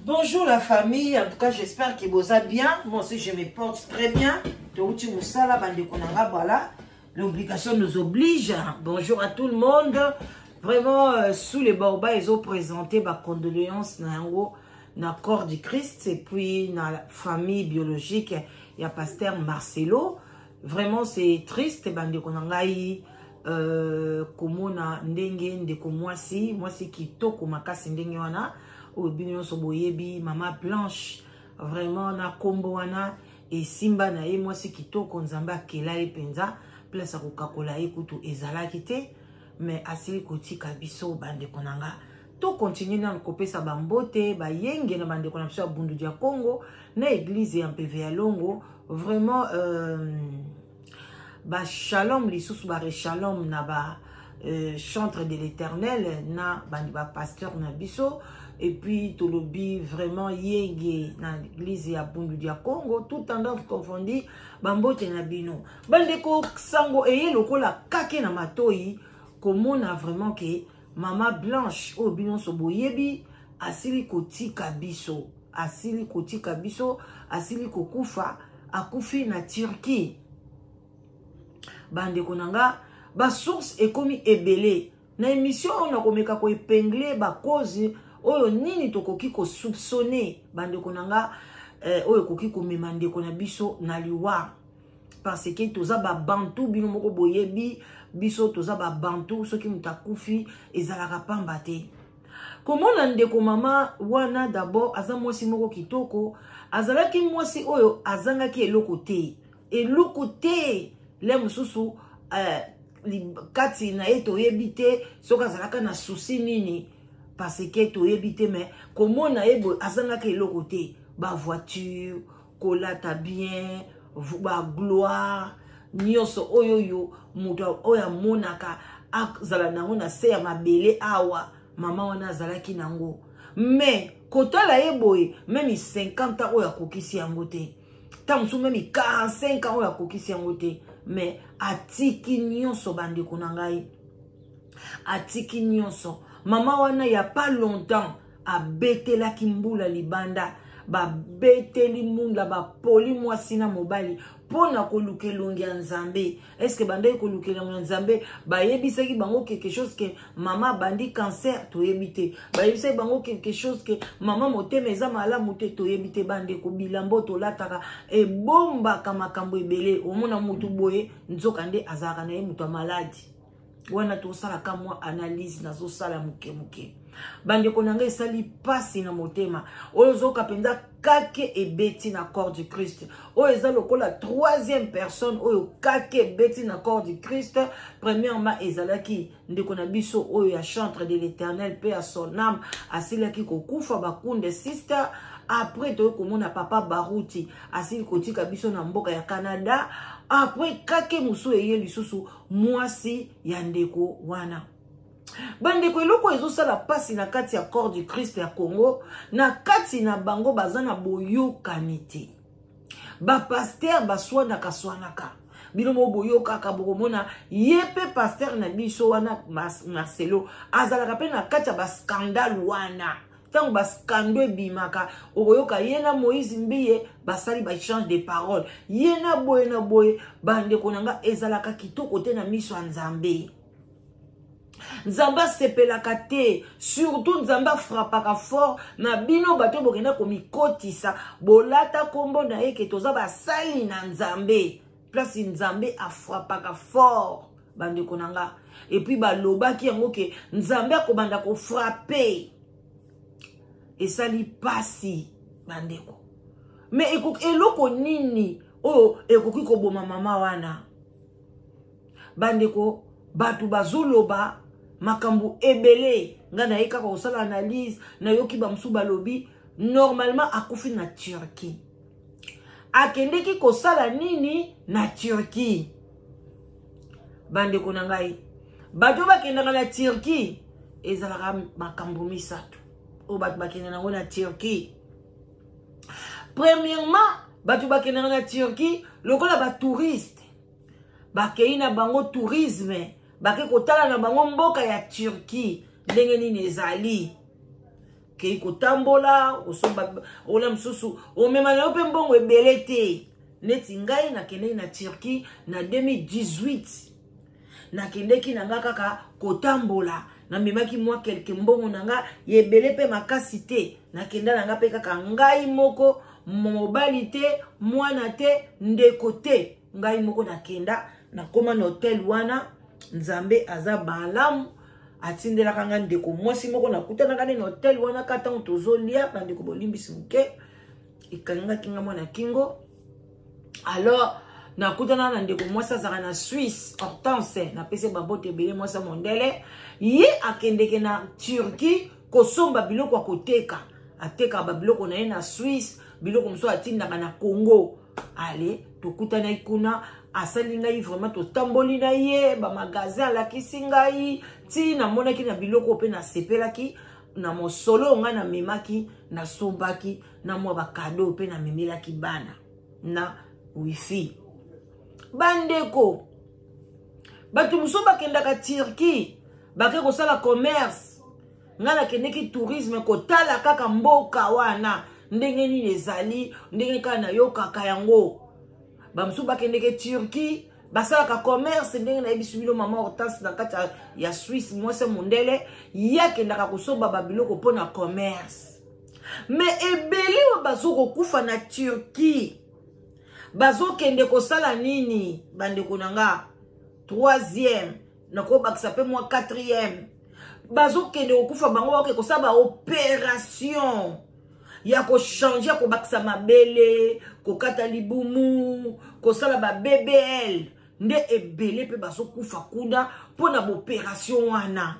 Bonjour la famille, en tout cas j'espère que vous allez bien. Moi aussi je me porte très bien. Voilà. L'obligation nous oblige. Bonjour à tout le monde. Vraiment, sous les Baobas, ils ont présenté ma condoléance dans le corps du Christ et puis dans la famille biologique, il y a pasteur Marcelo. Vraiment c'est triste. Komona ndenge ndeko mwasi kitoko makasi ndenge wana obinyo soboyebi mama Blanche vraiment na kombo wana et simba na ye mwasi kitoko nzambe akela ye penza place kokakola ye kutu ezalaki te mais asili kotika biso bandeko nanga to continue na kopesa bambote bayenge na bandeko na biso ya bundu dia Congo na église ya MPV ya Longo vraiment ba shalom lisusu ba shalom na ba chantre de l'Éternel na ba pasteur na biso et puis tolobi vraiment yenge na l'église ya Bundu dia Congo tout tendance confondu bambote na bino bandeko sango eye lokola kake na matoi komona vraiment que mama Blanche o bino so boyebi asili kotika biso asili kokufa akufi na Turquie. Bande konanga ba source ekomi ebele na émission on a komeka ko épingler ba cause oyo nini tokoki ko soupçonner bande konanga oyo koki ko memande kona biso na liwa parce que toza ba bantu bino moko boyebi biso toza ba bantu soki mutakufi ezalaka pamba te komona ndeko mama wana d'abord aza mwasi moko kitoko azalaki mwasi oyo azangaki eloko te le mususu kati na eto yebite soka zalaka na souci nini parce que to yebite mais comment na ebo azanga ke lokote ba voiture kolata bien ba gloire nyoso oyoyo muto oya monaka azala nango na se ya mabele awa mama wana azalaki nango mais kotala eboye même 50 ans oya kokisi yango te tamusu même 45 ans oya kokisi yango te mais atiki nyonso bandeko na ngai atiki nyonso mama wana ya pas longtemps abetela kimbula libanda ba beteli munda ba poli mwasi na mobali pona kolukelongi ya nzambe est-ce que bandai kolukelongi ya nzambe ba yebisaki bango quelque chose que mama bandi cancer to yebite ba yebisaki bango quelque chose que mama motema eza malamu te to yebite bandeko bilambo to lataka e bomba kama makambo ebele omona mutu boye nzoka nde azaka na ye mutu maladi wana to sala kamwa analyse nazo sala muke bandeko nanga esali pasi na motema oyo zoka penza kake ebeti na corps du Christ oyo eza lokola troisième personne oyo kake ebeti na corps du Christ premièrement ezalaki ndeko na biso oyo ya chantre de l'Éternel paix à son âme asilaki kokufa bakunde sister après to komona papa Baruti asili kotika biso na mboka ya Canada après kake musu eye lisusu mwasi ya ndeko wana bandeko eloko ezosala pasi na kati ya corps du Christ ya Congo na kati na bango bazana boyokani te ba pasteur baswanaka binomo boyokaka bokomona yepe pasteur na biso wana Marcelo azalaka pe na kati ya ba scandale wana tango ba scandale bimaka okoyoka yena Moïse Mbiye basali ba échange de paroles yena boye bandeko nanga ezalaka kitoko te na miso ya Nzambe Nzamba sepelaka te surtout Nzamba frappaka fort na bino bato bokenda komikotisa bolata kombo na eke toza basali na Nzambe place Nzambe afrappaka fort bandeko nanga et puis balobaki yango ke Nzambe akobanda ko frapper esali pasi bandeko mais eloko nini oyo ekoki koboma mama wana bandeko batu bazoloba makambu ebele nga na yeka ko sala analyse na yoki ba msu balobi normalement akufi na Turquie akendeki ko sala nini na Turquie bandeko na ngai bato bakendaka na Turquie ezalaka makambu misato o bato bakendaka na Turquie premièrement bato bakendaka na Turquie lokola ba touriste bakei na bango tourisme bake kotala na bango mboka ya Turquie ndenge nini ezali okei kotambola osomba ola msusu omema na ope mbongo ebele te neti ngai nakende na Turquie na 2018 nakendeki na nga kaka kotambola na memaki mwa kelke mbongo na nga yebele pe makasi te nakenda na nga pe kaka ngai moko mobali te mwana te ndeko te ngai moko nakenda nakoma na hotel wana nzambe aza balamu atindelaka nga ndeko mwasi moko nakutanaka na hotel wana kata tozolia bandeko bolimbisi muke ikangaki nga mwana kingo alors nakutana na ndeko mwasi azaka na Suisse Hortense napese babote ebele mwasi mondele ye akendeke na Turquie kosomba biloko akoteka ateka babiloko na ye na Suisse biloko mosusu atindaka na Congo ale tokutana ikuna asali ngai vraiment totamboli na ye bamagazin alakisi ngai ti namonaki na biloko pe nasepelaki na mosolo nga na memaki na sombaki na mwa bakado pe na memelaki bana na wifi bandeko bato mosusu bakendaka Turquie bake kosala commerce nga nakendeki tourisme kotala kaka mboka wana ndenge nini ezali ndenge kaka nayokaka yango bamosusu bakendeke Turquie basalaka commerce ndenge nayebiso bino mama Hortense na kati ya Suisse mwasi mondele yakendaka kosomba babiloko mpona commerce mais ebele oyo bazokokufa na Turquie bazokende kosala nini bandeko na nga 3e nakobakisa pe mwa 4e bazokende kokufa bango bakoke kosala baopération ya kochange ya kobakisa mabele kokata libumu kosala ba BBL nde ebele pe bazokufa kuna mpona baopération wana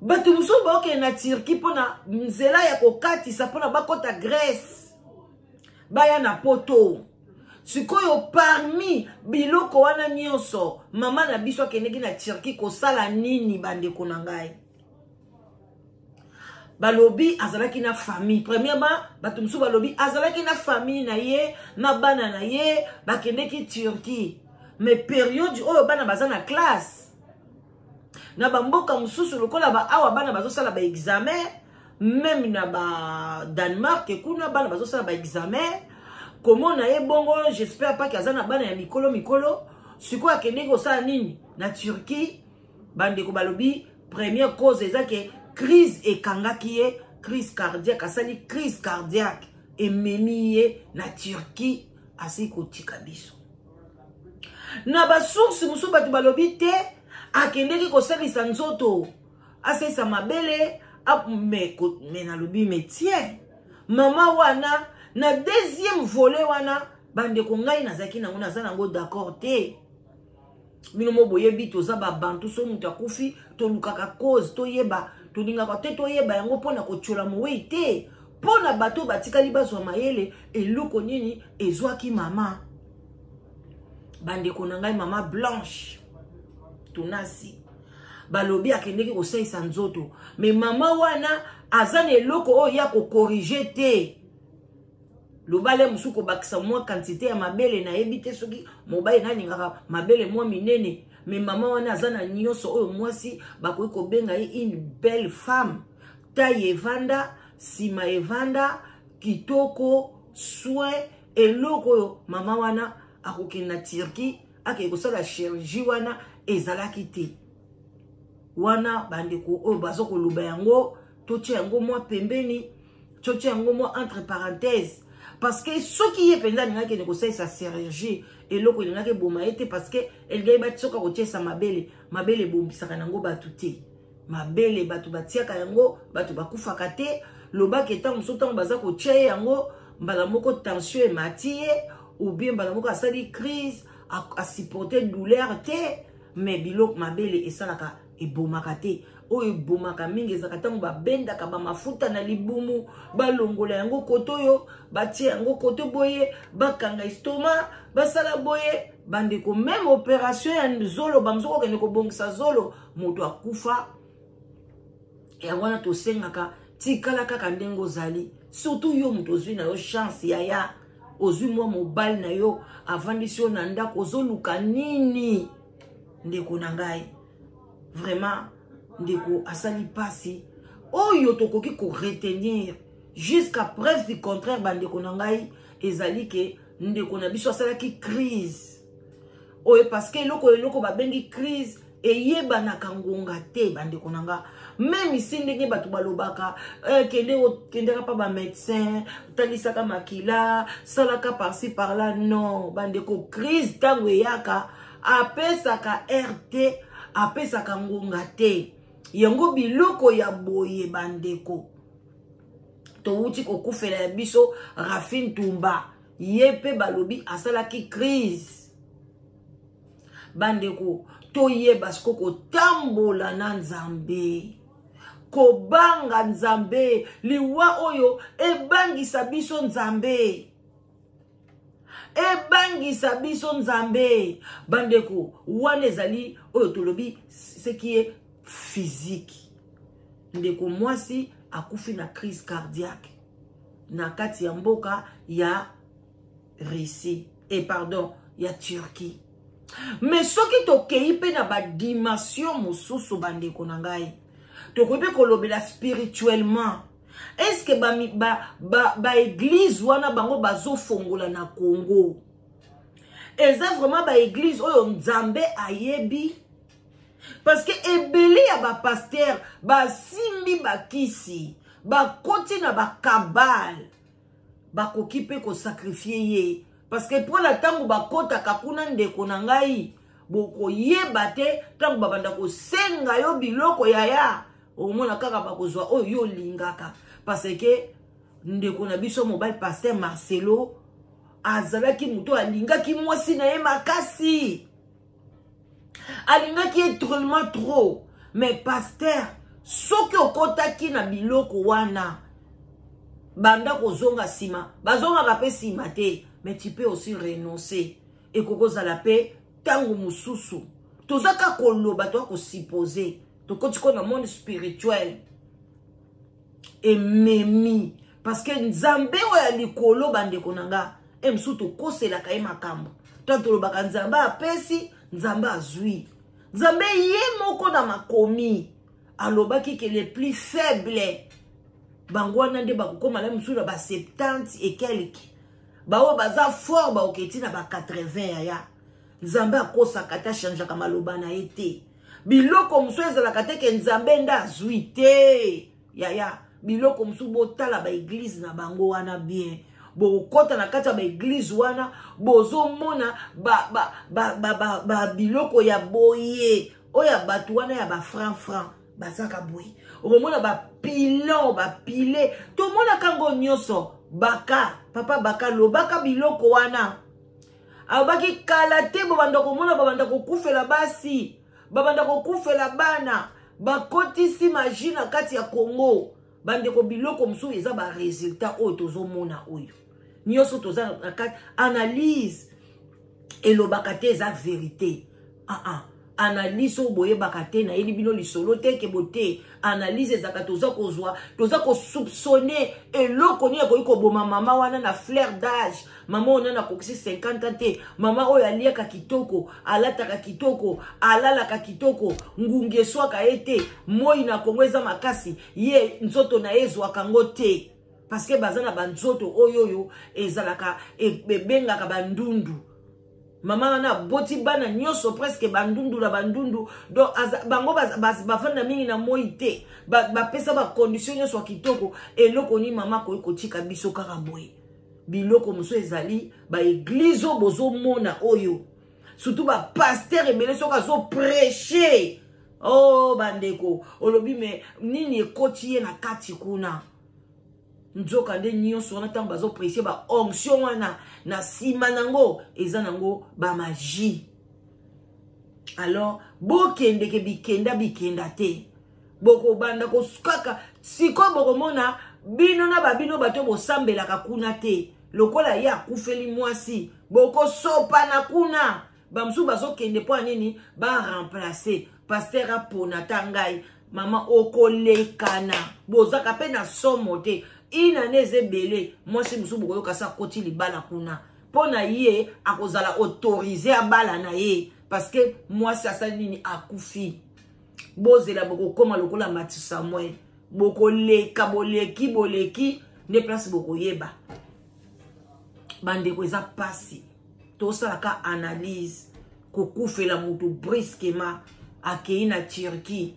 bato mosusu bakokende na Turquie mpona nzela ya kokatisa mpona bakota Grèce baya na poto sikoyo parmi biloko wana nyonso mama na biso akendeki na Turquie kosala nini bandeko na ngai balobi azalaki na famille premièrement bato mosusu balobi azalaki na famille na ye na bana na ye bakendeki Turquie mais période oyo bana baza na classe na bamboka mosusu lokola awa bana bazosala ba examen même na ba Danemark kuna bana bazosala ba examen komona ye bongo j'espère pas kaza na bana ya mikolo sikoyo akendeki kosala nini na Turquie bandeko balobi première cause ezake crise ekangaki ye crise cardiaque asali crise cardiaque ememi ye na Turquie asili kotika biso na basource mosusu bato balobi te akendeki kosalisa nzoto asalisa mabele me nalobi métier mama wana na deuxième volet wana bandeko ngai nazaki nango naza nango d'accord te bino mo boyebi toza babantu so mutu akufi tolukaka cause toyeba tolingaka te toyeba yango mpona kotiola mowei te mpona bato batikali bazwa mayele eloko nini ezwaki mama bandeko na ngai mama Blanche tunasi balobi akendeki kosalisa nzoto me mama wana aza na eloko oyo ya kokorige te lobale mosusu kobakisa mwa quantité ya mabele nayebi te soki mobali naningaka mabele mwa minene me mama wana aza na nyonso oyo mwasi bakoki kobenga ye une belle femme taille evanda sima evanda kitoko soin eloko oyo mama wana akokende na Turquie akei kosala chirurgie wana ezalaki te wana bandeko oyo bazokoloba yango totia yango mwa pembeni totia yango mwa entre parenthèses parce que soki ye penza ningaki ne kosalisa chirurgie eloko elingaki eboma ye te parce que elingai bati soki akotiesa mabele ebombisaka nango bato te mabele bato batiaka yango bato bakufaka te lobaki etango mosusu ntango baza kotia ye yango mbala moko tension emati ye ou bien mbala moko asali crise asupporte douleur te mais biloko mabele esalaka ebomaka te oyo ebomaka mingi ezaka ntango babendaka bamafuta na libumu balongola yango kote oyo batia yango kote boye bakanga estoma basala boye bandeko même opération ya zolo bamosusu kokende kobongisa zolo moto akufa yango wana tosengaka tikala kaka ndenge ozali surtout yo moto ozwi na yo chance yaya ozwi mwa mobali na yo avandisi yo na ndako ozoluka nini ndeko na ngai vraiment ndeko asali pasi oyo tokoki ko retenir jusqu'à preuve du contraire bandeko na ngai ezali ke ndeko na biso asalaki crise oyo parce que eloko babengi crise eyebanaka ngonga te bandeko na nga même ici ndenge bato balobaka kendeka pa ba médecin talisaka makila salaka par-ci par-là non bandeko crise tango eyaka apesaka RT apesaka ngonga te yango biloko ya boye bandeko touti kokufela ya biso Rafine Tumba yepe balobi asalaki crise bandeko toyeba siko kotambola na Nzambe kobanga Nzambe liwa oyo ebangisa biso Nzambe bandeko wana ezali oyo tolobi ce qui est physique ndeko mwasi akufi na crise cardiaque na kati ya mboka ya Russie ya Turquie. Mais soki tokei pe na ba dimension mosusu bandeko na ngai tokoki pe kolobela spirituellement est-ce que ba église wana bango bazofongola na Congo eza vraiment ba église oyo Nzambe ayebi parce que ebele ya ba pasteur basimbi bakisi bakoti na ba kabale bakoki pe ko sacrifier ye parce que pour la tango bakota kakuna ndeko na ngai boko yeba te tango babanda ko senga yo biloko yaya omona kaka bakozwa oyo yo lingaka parce que ndeko na biso mobile pasteur Marcelo azalaki muto alingaki mwasi na ye makasi alingaki étrellement trop mais pasteur soki okotaki na biloko wana banda kozonga sima bazonga kape sima te mais tu peux aussi renoncer et kokoza la paix tango mususu tozaka koloba to ko supposer to kotiko na monde spirituel et memi parce que Nzambe oya likolo bandeko nanga emsu to kosela ka makambo tanto lobaka Nzambe apesi Nzambe azui Nzambe ye moko na makomi alobaki que les plus faibles bangwana nde bakokoma la musula ba 70 et quelques bawo baza fort ba oketi na ba 80 ya Nzambe akosa kata chanja kama loba na ete biloko muso ezalaka te ke Nzambe nda azui te ya biloko muso botala ba église na bango wana bien bokota na kata ba église wana bozo mona ba biloko ya boye oya batu wana ya ba franc bazaka boye omona ba pilon ba pile to mona kango nyoso baka papa baka lobaka biloko wana abaki kala te babanda komona babanda kokufela basi babanda kokufela bana bakotisi magina kati ya Congo bande ko biloko musu eza ba résultat oyo tozomona oyo nyoso toza na kati analyse elobaka te eza vérité analyse o boye bakate na yeli bino lisolo te ke bote analyse ezaka toza ko soupçonner eloko ni ko boma mama wana na fleur d'âge mama ona na kokisi 50 ans te mama oyo aliaka kitoko alataka kitoko alalaka kitoko ngungeswaka ete moi na Kongo eza makasi ye nzoto na ezwaka ngo te parce que bazana banzoto oyoyo ezalaka ebengaka bandundu mama wana boti bana nyoso presque bandundu na bandundu donc bango bafanda mingi na moi te bapesa ba condition nyoso kitoko eloko ni mama ko tika biso kaka boye biloko muso ezali ba église bozo mona oyo surtout ba pasteur ebele soka zo prêcher oh bandeko olobi me nini ekoti ye na kati kuna nzoka nde nyonso wana tango bazo prêcher ba onction wana na sima nango eza nango ba magie alors bokende ke bikenda te boko banda ko kaka siko boko mona bino na babino bato bosambelaka kuna te lokola ya kufeli mwasi boko sopa na kuna bamsu bazo kende po nini ba remplacer pasteur apona tangai mama okolekana bozaka pe na somo te ina neze bele mwasi musu boko yoka sa koti libala kuna pona ye akozala autoriser abala na ye parce que mwasi asali nini akufi bozela boko koma lokola Mati Samuel boko leka boleki ne place boko yeba bande ko eza pasi to salaka analyse ko kufela mutu brusquement akei na Turquie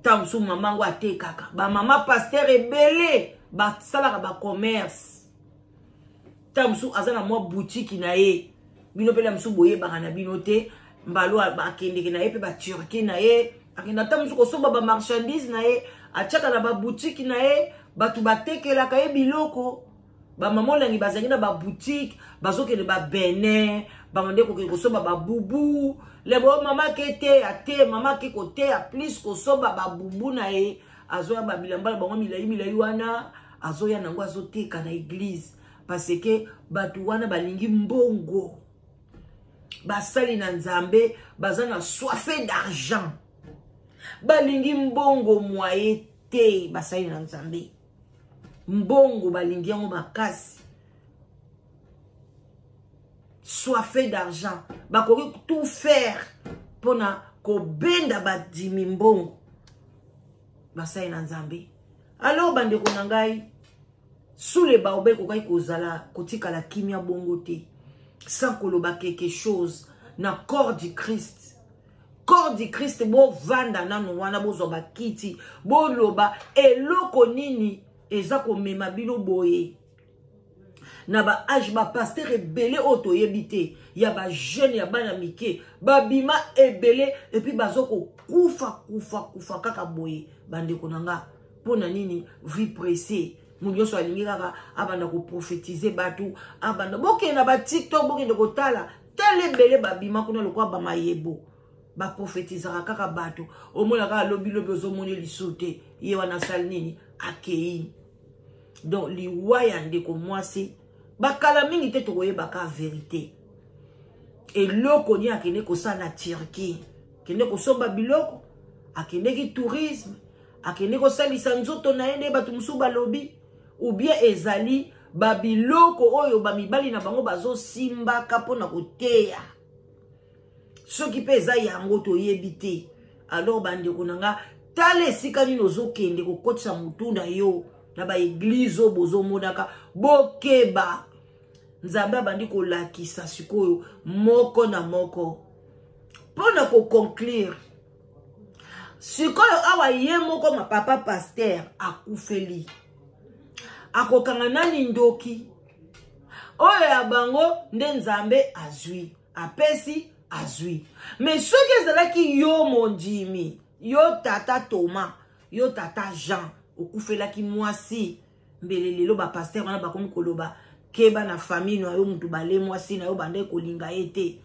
tamsu mamango atekaka ba mama pasteur ebele ba salaka ba commerce tamsu azana mwa boutique na ye bino pele msu boye ba na bino te mbalo ba kende na ye pe ba Turquie na ye akenda tamsu ko soba ba marchandise na ye achaka na ba boutique na ye batu batekelaka ye biloko ba mamolangi bazangi na ba boutique bazokende ba Benin ba mande ko soba ba bubu lebo mama kete ate mama ke kote a plus ko soba ba bubu na ye azoya ba bilamba ba milai wana azoya nango azoteka na église parce que batu wana balingi mbongo basali na nzambe bazana soifé d'argent balingi mbongo moye te basali na nzambe mbongo balingi yango makasi soifé d'argent bakoki tout faire pona ko benda badimi mbongo basali na nzambe alors bande ko nangai sous les baobel ko kai kozala kotikala kimia bongo te sans koloba quelque chose na corps du Christ bo vanda nano wana bozo bakiti bo loba eloko nini eza ko mema bino boye na ba age ba pasteur ebele oto yebite ya ba jeune ya bana mike ba bima ebele et puis bazoko kufa kaka boye bande konanga pona nini vie pressée munyo so alingi kaka abanda ko prophétiser batu abanda bokenda ba TikTok bokenda ko tala tele ebele ba bima kuna lokwa ba mayebo ba prophétisera kaka batu omona kaka lobi ozo moni lisute ye wana sal nini akei donc liwaya ndeko mwasi bakala mingi te tokoyeba ka vérité eloko ni akende kosala na Turquie kende kosomba biloko akende ki tourisme akende kosalisa nzoto na yende batu musu balobi ou bien ezali babiloko oyo bamibali na bango bazo simba kapo na koteya soki pe eza yango toyebi te alors bande konanga tala esika nini ozokende kokotisa mutunda yo na ba église o bozo modaka bokeba nzambe bandi ko lakisa sikoyo moko na moko pona ko conclure sikoyo awa ye moko ma papa pasteur akufeli akokanga nani ndoki oyo ya bango nde nzambe azwi apesi azwi mais soki ezalaki yo mondimi yo tata Thomas yo tata Jean okufelaki mwasi mbele lelo ba pasteur wana bakomi koloba keba na famille na yo mutu bale mwasi na yo bande kolinga ete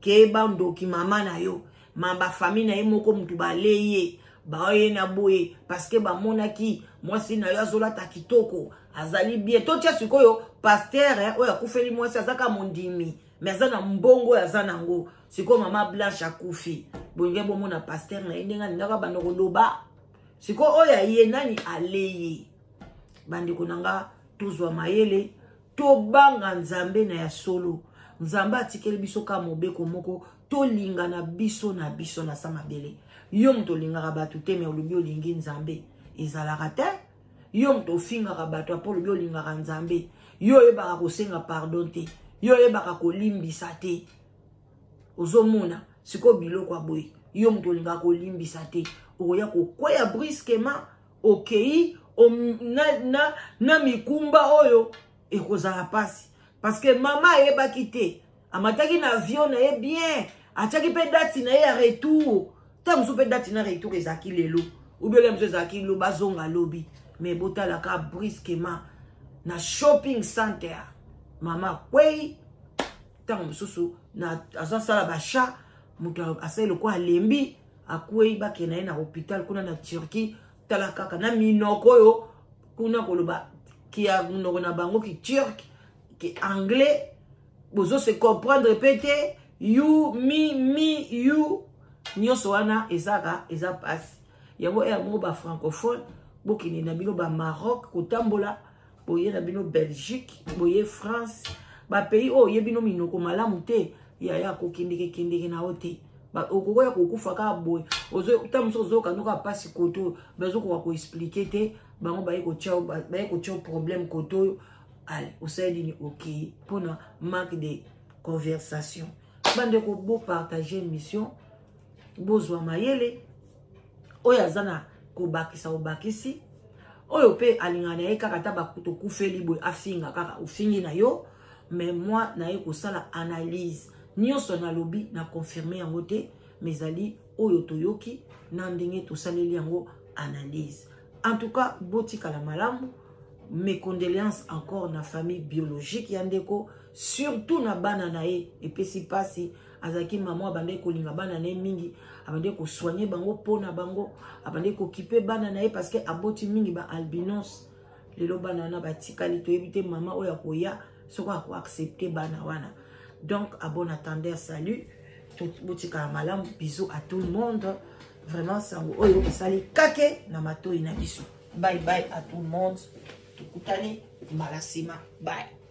keba ndoki mama na yo mamba famille na ye moko mutu bale ye baoye na boye parce que ba monaki mwasi na yo azolata kitoko azali bien to tia sikoyo pasteur oyo akufeli mwasi azaka mondimi mais azana mbongo azana ngo siko mama Blanche akufi bonge bomo na pasteur na ndenga ndaka bando koloba siko oya ye nani aleye bandi konanga tuzwa mayele to banga nzambe na ya solo nzambe atikeli biso ka mobeko moko to linga na biso na samabele yo mto linga batu te me olobi olingi nzambe ezalaka te yo mto finga batu apo olobi olinga nzambe yo yebaka kosenga pardon te yo yebaka kolimbisa te ozomona siko biloko aboye yo mto linga kolimbisa te oya kokwea brusquement okei na mikumba oyo ekozala pasi parce que mama yebaki te amataki na avion na ye bien atiaki pe date na ye ya retour ta musu pe date na retour ezaki lelo ou bien musu ezaki lo bazonga lobi mais botalaka brusquement na shopping center mama kwei tango mususu na azasala basha mutu asali kwa lembi akwei bakena ye na hôpital kuna na Turquie tala kaka na minoko yo kuna koloba ki a munoko na bango ki turc ki anglais bozo se comprendre pété you me you nyoso wana ezaka eza pasi yango yango ba francophone bokini na bino ba Maroc kotambola boye na bino Belgique boye France ba pays o yebino minoko malamu te ya kokindike na ote okokoya kokufa ka boy tamuso ozokanduka pasi koto bazokoka koexplike te bango baye kotia problème koto oyo ale osali nini ok mpona manque de conversation bandeko bopartage émission bozwa mayele oyo aza na kobakisa obakisi oyo pe alingana ye kaka ta bakutokufeli boye afinga kaka ofingi na yo mais moi naye kosala analyse nyonso nalobi na confirme yango te mais ezali oyo toyoki na ndenge tosaleli yango analyse. En tout cas botikala malamu, mes condoléances encore na famille biologique ya ndeko, surtout na bana na ye epesi pasi azaki maman abande kolinga bana na ye mingi abande ko soigner bango pona bango abande ko kipe bana na ye parce que aboti mingi ba albinos lelo bana na batikali to ebite maman oya koya soko ko accepter bana wana. Donc à bon attendeur, salut tout botika malam, bisous à tout le monde. Vraiment sango oyo sali kake na mato ina biso. Bye bye à tout le monde. Tukutane malasima. Bye.